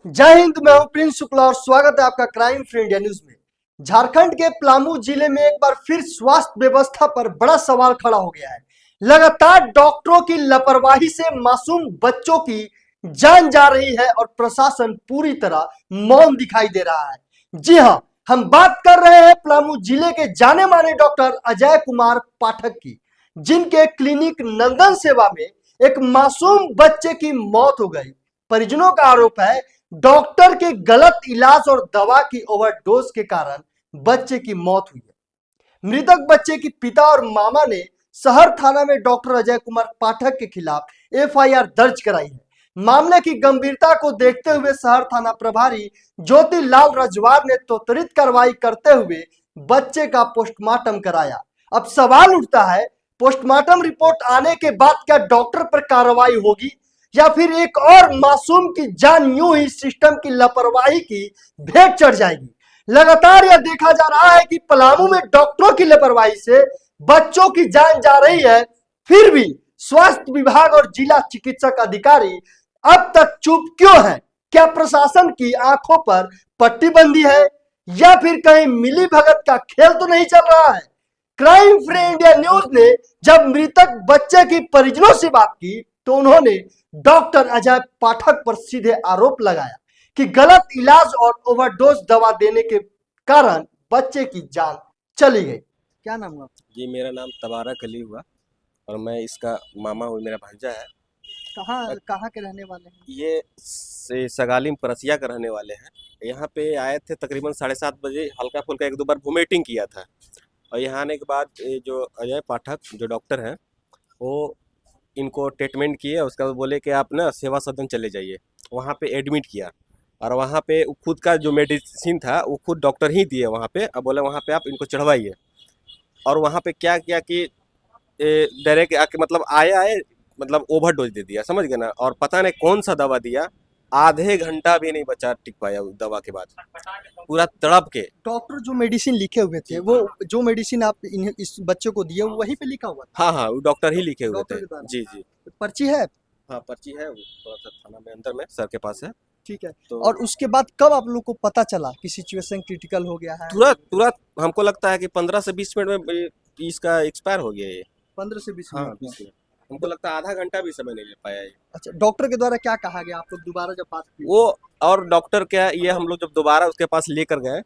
जय हिंद। मैं हूं प्रिंस शुक्ला और स्वागत है आपका क्राइम फ्री इंडिया न्यूज में। झारखंड के पलामू जिले में एक बार फिर स्वास्थ्य व्यवस्था पर बड़ा सवाल खड़ा हो गया है। लगातार डॉक्टरों की लापरवाही से मासूम बच्चों की जान जा रही है और प्रशासन पूरी तरह मौन दिखाई दे रहा है। जी हां, हम बात कर रहे हैं पलामू जिले के जाने माने डॉक्टर अजय कुमार पाठक की, जिनके क्लिनिक नंदन सेवा में एक मासूम बच्चे की मौत हो गई। परिजनों का आरोप है डॉक्टर के गलत इलाज और दवा की ओवरडोज के कारण बच्चे की मौत हुई है। मृतक बच्चे की पिता और मामा ने शहर थाना में डॉक्टर अजय कुमार पाठक के खिलाफ एफआईआर दर्ज कराई है। मामले की गंभीरता को देखते हुए शहर थाना प्रभारी ज्योति लाल रजवार ने त्वरित कार्रवाई करते हुए बच्चे का पोस्टमार्टम कराया। अब सवाल उठता है, पोस्टमार्टम रिपोर्ट आने के बाद क्या डॉक्टर पर कार्रवाई होगी या फिर एक और मासूम की जान यूं ही सिस्टम की लापरवाही की भेंट चढ़ जाएगी। लगातार यह देखा जा रहा है कि पलामू में डॉक्टरों की लापरवाही से बच्चों की जान जा रही है, फिर भी स्वास्थ्य विभाग और जिला चिकित्सक अधिकारी अब तक चुप क्यों है? क्या प्रशासन की आंखों पर पट्टी बंदी है या फिर कहीं मिली भगत का खेल तो नहीं चल रहा है? क्राइम फ्री इंडिया न्यूज ने जब मृतक बच्चे की परिजनों से बात की तो उन्होंने डॉक्टर अजय पाठक पर सीधे आरोप लगाया कि गलत इलाज और ओवरडोज दवा देने के कारण बच्चे की जान चली गई। क्या नाम हुआ? जी, मेरा नाम तबारक अली हुआ और मैं इसका मामा हूँ, मेरा भांजा है। कहाँ कहाँ के रहने वाले हैं? ये सगालिम परसिया का रहने वाले हैं। यहाँ पे आए थे तकरीबन 7:30 बजे, हल्का फुल्का एक दो बार वोमिटिंग किया था और यहाँ आने के बाद ये जो अजय पाठक जो डॉक्टर हैं वो इनको ट्रीटमेंट किए। उसका बोले कि आप ना सेवा सदन चले जाइए। वहाँ पे एडमिट किया और वहाँ पे खुद का जो मेडिसिन था वो खुद डॉक्टर ही दिए वहाँ पे। अब बोले वहाँ पे आप इनको चढ़वाइए और वहाँ पे क्या किया कि डायरेक्ट आके मतलब आए मतलब ओवरडोज दे दिया, समझ गए ना। और पता नहीं कौन सा दवा दिया, आधे घंटा भी नहीं बचा टिक पाया उस दवा के बाद, पूरा तड़प के। डॉक्टर जो मेडिसिन लिखे हुए थे, वो जो मेडिसिन आप इस बच्चे को दिए वो वहीं पे लिखा हुआ था? हाँ हाँ, वो डॉक्टर ही लिखे हुए डॉक्टर थे। के द्वारा? जी जी, पर्ची है? हाँ पर्ची है, वो थोड़ा सा थाना में अंदर में सर के पास है। ठीक है। तो और उसके बाद कब आप लोग को पता चला कि सिचुएशन क्रिटिकल हो गया है? तुरंत तुरंत हमको लगता है कि 15 से 20 मिनट में इसका एक्सपायर हो गया ये। 15 से 20 हाँ मिनट में? 20 मिनट, हमको लगता है आधा घंटा भी समय नहीं ले पाया ये। अच्छा, डॉक्टर के द्वारा क्या कहा गया? आप लोग दोबारा जब बात की वो और डॉक्टर क्या, ये हम लोग जब दोबारा उसके पास लेकर गए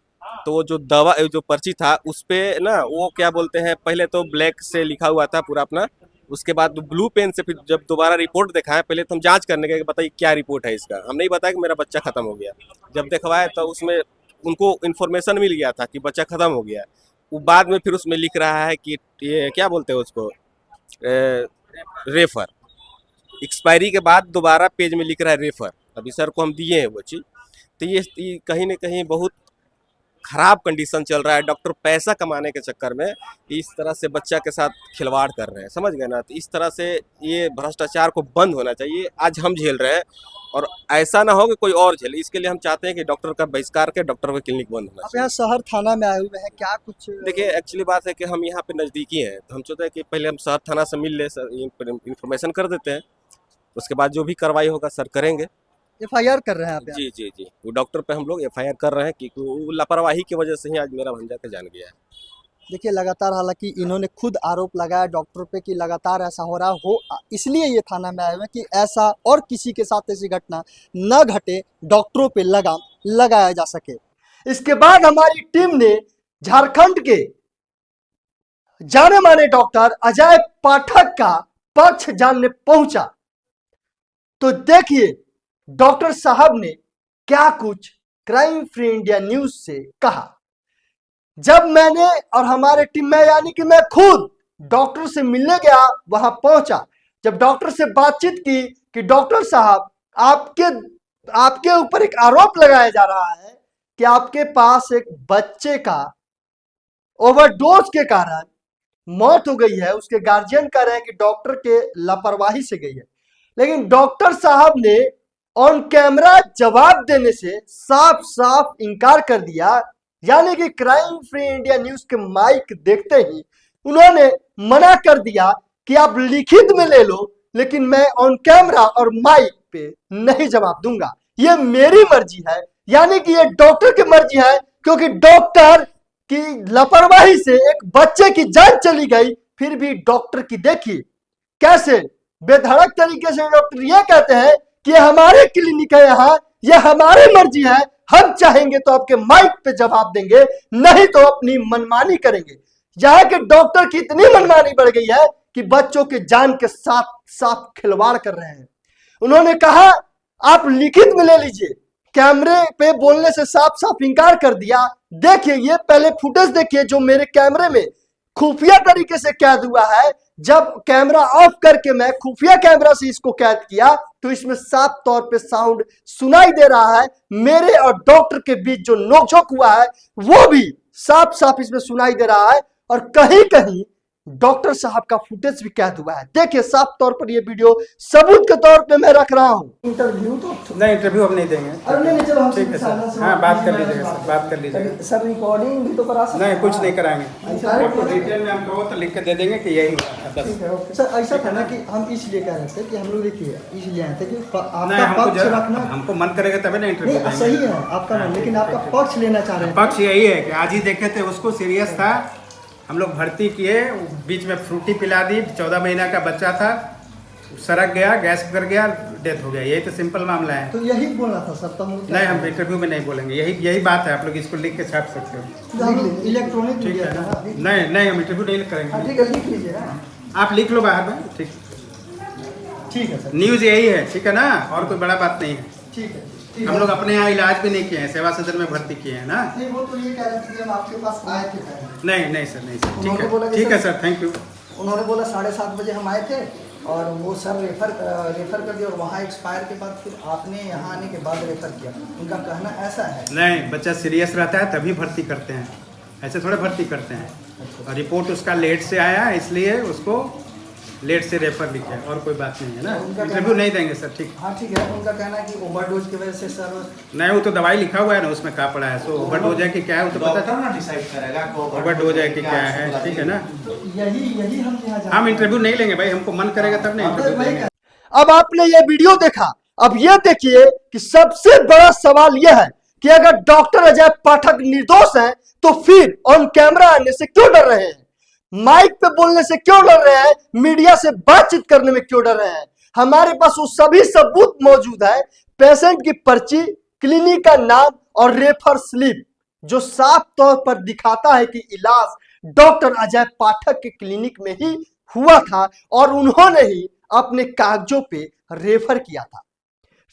तो वो जो दवा जो पर्ची था उस पे ना वो क्या बोलते हैं, पहले तो ब्लैक से लिखा हुआ था पूरा अपना, उसके बाद ब्लू पेन से फिर जब दोबारा रिपोर्ट दिखाया, पहले तो हम जांच करने गए कि बताइए क्या रिपोर्ट है इसका। हम नहीं बताया कि मेरा बच्चा खत्म हो गया। जब दिखवाया तो उसमें उनको इन्फॉर्मेशन मिल गया था कि बच्चा खत्म हो गया। वो बाद में फिर उसमें लिख रहा है कि ये क्या बोलते हैं उसको, रेफर। एक्सपायरी के बाद दोबारा पेज में लिख रहा है रेफर। अभी सर को हम दिए हैं वो चीज़। तो ये कहीं ना कहीं बहुत खराब कंडीशन चल रहा है। डॉक्टर पैसा कमाने के चक्कर में इस तरह से बच्चा के साथ खिलवाड़ कर रहे हैं, समझ गए ना। तो इस तरह से ये भ्रष्टाचार को बंद होना चाहिए। आज हम झेल रहे हैं और ऐसा ना हो कि कोई और झेले। इसके लिए हम चाहते हैं कि डॉक्टर का बहिष्कार के डॉक्टर का क्लिनिक बंद होना आप चाहिए। यहाँ शहर थाना में आए हुए हैं, क्या कुछ? देखिए एक्चुअली बात है कि हम यहाँ पे नज़दीकी हैं, तो हम सोचते हैं कि पहले हम शहर थाना से मिल ले, सर इन्फॉर्मेशन कर देते हैं, उसके बाद जो भी कार्रवाई होगा सर करेंगे। एफआईआर कर रहे हैं आप यहाँ? जी जी जी, वो डॉक्टर पे हम लोग एफआईआर कर रहे हैं क्योंकि वो लापरवाही की वजह से ही आज मेरा भंजा के जान गया है। देखिए, लगातार हालांकि इन्होंने खुद आरोप लगाया डॉक्टर पे कि लगातार ऐसा हो रहा हो, इसलिए ये थाना में आए हुए हैं कि ऐसा और किसी के साथ ऐसी घटना न घटे, डॉक्टरों पे लगाम लगाया जा सके। इसके बाद हमारी टीम ने झारखंड के जाने माने डॉक्टर अजय पाठक का पक्ष जानने पहुंचा, तो देखिए डॉक्टर साहब ने क्या कुछ क्राइम फ्री इंडिया न्यूज से कहा। जब मैंने और हमारे टीम में यानी कि मैं खुद डॉक्टर से मिलने गया, वहां पहुंचा, जब डॉक्टर से बातचीत की कि डॉक्टर साहब आपके ऊपर एक आरोप लगाया जा रहा है कि आपके पास एक बच्चे का ओवरडोज के कारण मौत हो गई है। उसके गार्जियन कह रहे हैं कि डॉक्टर के लापरवाही से गई है, लेकिन डॉक्टर साहब ने ऑन कैमरा जवाब देने से साफ साफ इनकार कर दिया। यानी कि क्राइम फ्री इंडिया न्यूज के माइक देखते ही उन्होंने मना कर दिया कि आप लिखित में ले लो, लेकिन मैं ऑन कैमरा और माइक पे नहीं जवाब दूंगा। ये मेरी मर्जी है, यानी कि ये डॉक्टर की मर्जी है, क्योंकि डॉक्टर की लापरवाही से एक बच्चे की जान चली गई। फिर भी डॉक्टर की देखिए कैसे बेधड़क तरीके से डॉक्टर ये कहते हैं कि ये हमारे क्लिनिक है, यहाँ ये हमारी मर्जी है, हम चाहेंगे तो आपके माइक पे जवाब देंगे, नहीं तो अपनी मनमानी करेंगे। यहाँ के डॉक्टर की इतनी मनमानी बढ़ गई है कि बच्चों के जान के साथ साथ खिलवाड़ कर रहे हैं। उन्होंने कहा आप लिखित में ले लीजिए, कैमरे पे बोलने से साफ साफ इनकार कर दिया। देखिए ये पहले फुटेज देखिए जो मेरे कैमरे में खुफिया तरीके से कैद हुआ है। जब कैमरा ऑफ करके मैं खुफिया कैमरा से इसको कैद किया तो इसमें साफ तौर पे साउंड सुनाई दे रहा है। मेरे और डॉक्टर के बीच जो नोकझोंक हुआ है वो भी साफ साफ इसमें सुनाई दे रहा है, और कहीं कहीं डॉक्टर साहब का फुटेज भी कैद हुआ है। देखिए साफ तौर पर ये वीडियो सबूत के तौर पे मैं रख रहा हूँ। इंटरव्यू तो नहीं, इंटरव्यू हम नहीं देंगे। अरे नहीं चलो हम ठीक है सर, हाँ बात कर लीजिएगा सर, बात कर लीजिएगा। सर रिकॉर्डिंग भी तो करा सकते हैं। नहीं, कुछ नहीं कराएंगे। आपको डिटेल में हम कहो तो लिख के दे देंगे कि यही हुआ बस। ठीक है ओके सर। ऐसा था ना कि हम इसलिए कह रहे थे कि हम लोग देखिए इसलिए आए थे कि नहीं, आपका हमको पक्ष रखना। हमको मन करेगा तभी ना इंटरव्यू नहीं सही है आपका मन, लेकिन आपका पक्ष लेना चाह रहे हैं। पक्ष यही है कि आज ही देखे थे उसको, सीरियस था, हम लोग भर्ती किए, बीच में फ्रूटी पिला दी, 14 महीना का बच्चा था, सड़क गया, गैस कर गया, डेथ हो गया। यही तो सिंपल मामला है। तो यही बोलना था सर। तब नहीं, हम इंटरव्यू में नहीं बोलेंगे, यही बात है। आप लोग इसको लिख के छाप सकते हो। इलेक्ट्रॉनिक ठीक मीडिया है था ना? ना। नहीं, हम इंटरव्यू नहीं करेंगे। ठीक है लिख लीजिए ना। आप लिख लो बाहर में। ठीक ठीक है सर। न्यूज़ यही है, ठीक है ना, और कोई बड़ा बात नहीं है। ठीक है हम लोग अपने यहाँ इलाज भी नहीं किए हैं, सेवा सदन में भर्ती किए हैं ना। नहीं वो तो ये कह रहे थे कि हम आपके पास आए थे पहले। नहीं सर, नहीं सर, उन्होंने बोला कि ठीक है सर- सर, थैंक यू। उन्होंने बोला 7:30 बजे हम आए थे और वो सर रेफर कर दिया, और वहाँ एक्सपायर के बाद फिर आपने यहाँ आने के बाद रेफर किया। उनका कहना ऐसा है। नहीं, बच्चा सीरियस रहता है तभी भर्ती करते हैं, ऐसे थोड़े भर्ती करते हैं। और रिपोर्ट उसका लेट से आया है इसलिए उसको लेट से रेफर लिखे, और कोई बात नहीं है ना। इंटरव्यू नहीं देंगे सर। ठीक, हाँ ठीक है। उनका कहना है कि ओवरडोज की वजह से सर। नहीं, वो तो दवाई लिखा हुआ है ना, उसमें कहा पड़ा है। सो ओवरडोज है कि क्या है वो तो पता ना डिसाइड करेगा ओवरडोज है कि क्या है, ठीक है ना। यही हम यहाँ हम इंटरव्यू नहीं लेंगे भाई, हमको मन करेगा तब नहीं इंटरव्यू देंगे। अब आपने ये वीडियो देखा, अब ये देखिए कि सबसे बड़ा सवाल यह है कि अगर डॉक्टर अजय पाठक निर्दोष हैं तो फिर ऑन कैमरा आने से क्यों डर रहे हैं, माइक पे बोलने से क्यों डर रहे हैं, मीडिया से बातचीत करने में क्यों डर रहे हैं। हमारे पास वो सभी सबूत मौजूद है, पेशेंट की पर्ची, क्लिनिक का नाम और रेफर स्लिप, जो साफ तौर पर दिखाता है कि इलाज डॉक्टर अजय पाठक के क्लिनिक में ही हुआ था और उन्होंने ही अपने कागजों पे रेफर किया था।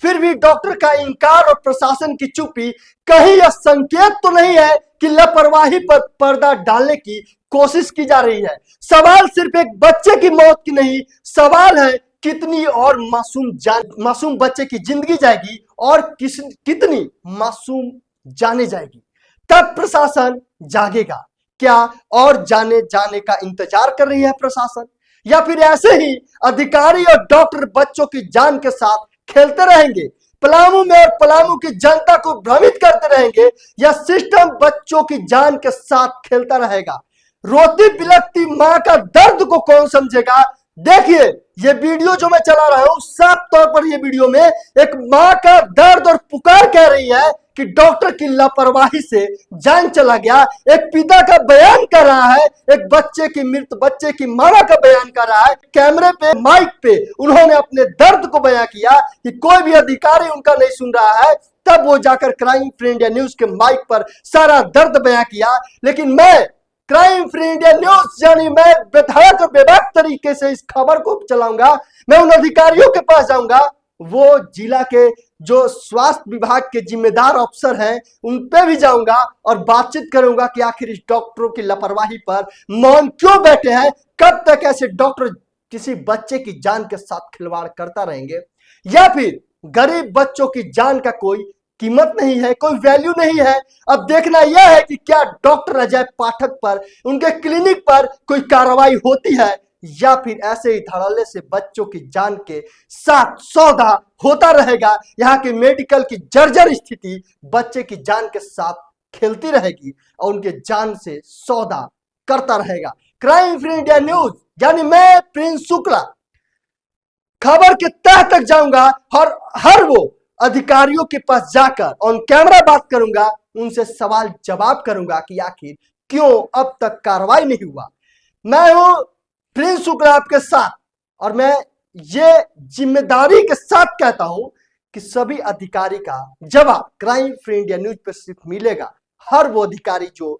फिर भी डॉक्टर का इनकार और प्रशासन की चुप्पी कहीं यह संकेत तो नहीं है कि लापरवाही पर पर्दा डालने की कोशिश की जा रही है। सवाल सिर्फ एक बच्चे की मौत की नहीं, सवाल है कितनी और मासूम बच्चे की जिंदगी जाएगी और कितनी मासूम जाने जाएगी। तब प्रशासन जागेगा क्या, और जाने का इंतजार कर रही है प्रशासन, या फिर ऐसे ही अधिकारी और डॉक्टर बच्चों की जान के साथ खेलते रहेंगे, पलामू में और पलामू की जनता को भ्रमित करते रहेंगे, या सिस्टम बच्चों की जान के साथ खेलता रहेगा। रोती बिलखती मां का दर्द को कौन समझेगा। देखिए ये वीडियो जो मैं चला रहा हूं, साफ तौर पर ये वीडियो में एक मां का दर्द और पुकार कह रही है कि डॉक्टर की लापरवाही से जान चला गया। एक पिता का बयान कर रहा है, एक बच्चे की मृत बच्चे की मां का बयान कर रहा है। कैमरे पे माइक पे उन्होंने अपने दर्द को बयान किया कि कोई भी अधिकारी उनका नहीं सुन रहा है, तब वो जाकर क्राइम फ्री इंडिया न्यूज के माइक पर सारा दर्द बयान किया। लेकिन मैं क्राइम फ्री इंडिया न्यूज यानी मैं बेधड़क और बेबाक तरीके से इस खबर को चलाऊंगा। मैं उन अधिकारियों के पास जाऊंगा, वो जिला के जो स्वास्थ्य विभाग के जिम्मेदार अफसर हैं उन पे भी जाऊंगा और बातचीत करूंगा कि आखिर इस डॉक्टरों की लापरवाही पर मौन क्यों बैठे हैं। कब तक ऐसे डॉक्टर किसी बच्चे की जान के साथ खिलवाड़ करता रहेंगे, या फिर गरीब बच्चों की जान का कोई कीमत नहीं है, कोई वैल्यू नहीं है। अब देखना यह है कि क्या डॉक्टर अजय पाठक पर, उनके क्लिनिक पर कोई कार्रवाई होती है, या फिर ऐसे ही धड़ल्ले से बच्चों की जान के साथ सौदा होता रहेगा। यहाँ के मेडिकल की जर्जर स्थिति बच्चे की जान के साथ खेलती रहेगी और उनके जान से सौदा करता रहेगा। क्राइम फ्री इंडिया न्यूज यानी मैं प्रिंस शुक्ला खबर के तह तक जाऊंगा और हर वो अधिकारियों के पास जाकर ऑन कैमरा बात करूंगा, उनसे सवाल जवाब करूंगा कि आखिर क्यों अब तक कार्रवाई नहीं हुआ। मैं हूं प्रिंस शुक्ला आपके साथ, और मैं ये जिम्मेदारी के साथ कहता हूं कि सभी अधिकारी का जवाब क्राइम फ्री इंडिया न्यूज पर सिर्फ मिलेगा। हर वो अधिकारी जो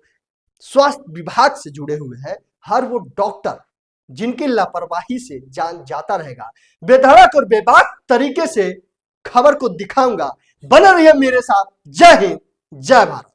स्वास्थ्य विभाग से जुड़े हुए हैं, हर वो डॉक्टर जिनकी लापरवाही से जान जाता रहेगा, बेधड़क और बेबाक तरीके से खबर को दिखाऊंगा। बने रहिए मेरे साथ। जय हिंद, जय भारत।